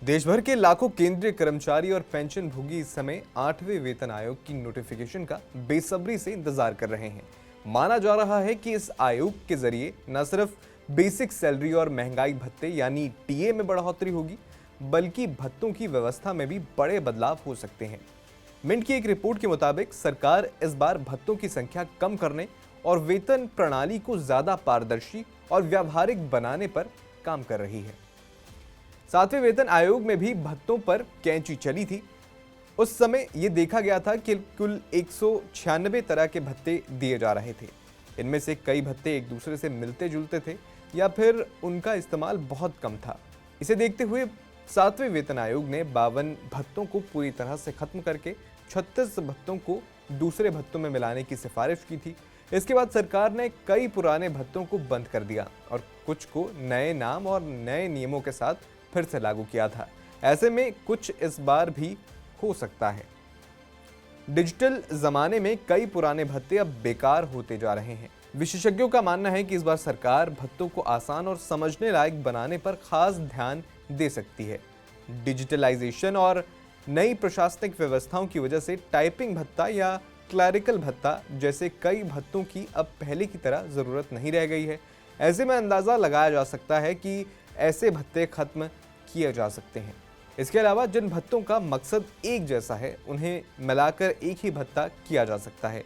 देश भर के लाखों केंद्रीय कर्मचारी और पेंशन भोगी इस समय 8वें वेतन आयोग की नोटिफिकेशन का बेसब्री से इंतजार कर रहे हैं। माना जा रहा है कि इस आयोग के जरिए न सिर्फ बेसिक सैलरी और महंगाई भत्ते यानी टीए में बढ़ोतरी होगी, बल्कि भत्तों की व्यवस्था में भी बड़े बदलाव हो सकते हैं। मिंट की एक रिपोर्ट के मुताबिक सरकार इस बार भत्तों की संख्या कम करने और वेतन प्रणाली को ज्यादा पारदर्शी और व्यावहारिक बनाने पर काम कर रही है। 7वें वेतन आयोग में भी भत्तों पर कैंची चली थी। उस समय यह देखा गया था कि कुल 196 तरह के भत्ते दिए जा रहे थे। इनमें से कई भत्ते एक दूसरे से मिलते जुलते थे या फिर उनका इस्तेमाल बहुत कम था। इसे देखते हुए 7वें वेतन आयोग ने 52 भत्तों को पूरी तरह से खत्म करके 36 भत्तों को दूसरे भत्तों में मिलाने की सिफारिश की थी। इसके बाद सरकार ने कई पुराने भत्तों को बंद कर दिया और कुछ को नए नाम और नए नियमों के साथ फिर से लागू किया था। ऐसे में कुछ इस बार भी हो सकता है। डिजिटल जमाने में कई पुराने भत्ते अब बेकार होते जा रहे हैं। विशेषज्ञों का मानना है कि इस बार सरकार भत्तों को आसान और समझने लायक बनाने पर खास ध्यान दे सकती है। डिजिटलाइजेशन और नई प्रशासनिक व्यवस्थाओं की वजह से टाइपिंग भत्ता या क्लरिकल भत्ता जैसे कई भत्तों की अब पहले की तरह जरूरत नहीं रह गई है। ऐसे में अंदाजा लगाया जा सकता है कि ऐसे भत्ते खत्म किए जा सकते हैं। इसके अलावा जिन भत्तों का मकसद एक जैसा है, उन्हें मिलाकर एक ही भत्ता किया जा सकता है।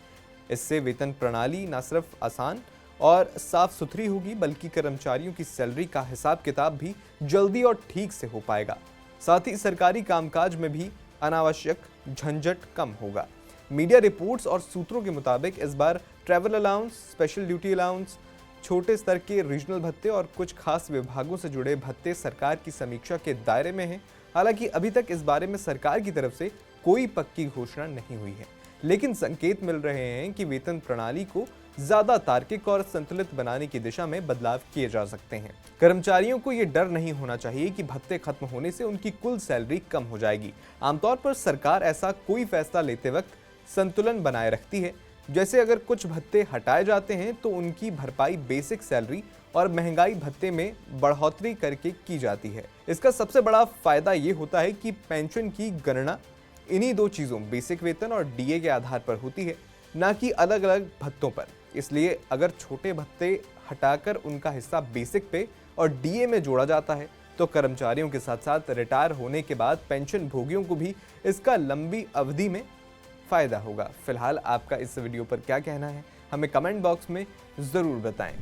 इससे वेतन प्रणाली न सिर्फ आसान और साफ सुथरी होगी, बल्कि कर्मचारियों की सैलरी का हिसाब किताब भी जल्दी और ठीक से हो पाएगा। साथ ही सरकारी कामकाज में भी अनावश्यक झंझट कम होगा। मीडिया रिपोर्ट्स और सूत्रों के मुताबिक इस बार travel allowance, special duty allowance, छोटे स्तर के रीजनल भत्ते और कुछ खास विभागों से जुड़े भत्ते सरकार की समीक्षा के दायरे में हैं। हालांकि अभी तक इस बारे में सरकार की तरफ से कोई पक्की घोषणा नहीं हुई है, लेकिन संकेत मिल रहे हैं कि वेतन प्रणाली को ज्यादा तार्किक और संतुलित बनाने की दिशा में बदलाव किए जा सकते हैं। कर्मचारियों को ये डर नहीं होना चाहिए कि भत्ते खत्म होने से उनकी कुल सैलरी कम हो जाएगी। आमतौर पर सरकार ऐसा कोई फैसला लेते वक्त संतुलन बनाए रखती है। जैसे अगर कुछ भत्ते हटाए जाते हैं तो उनकी भरपाई बेसिक सैलरी और महंगाई भत्ते में बढ़ोतरी करके की जाती है। इसका सबसे बड़ा फायदा ये होता है कि पेंशन की गणना इन्हीं दो चीज़ों, बेसिक वेतन और डीए के आधार पर होती है, ना कि अलग अलग भत्तों पर। इसलिए अगर छोटे भत्ते हटाकर उनका हिस्सा बेसिक पे और डीए में जोड़ा जाता है तो कर्मचारियों के साथ साथ रिटायर होने के बाद पेंशन भोगियों को भी इसका लंबी अवधि में फायदा होगा। फिलहाल आपका इस वीडियो पर क्या कहना है, हमें कमेंट बॉक्स में ज़रूर बताएं।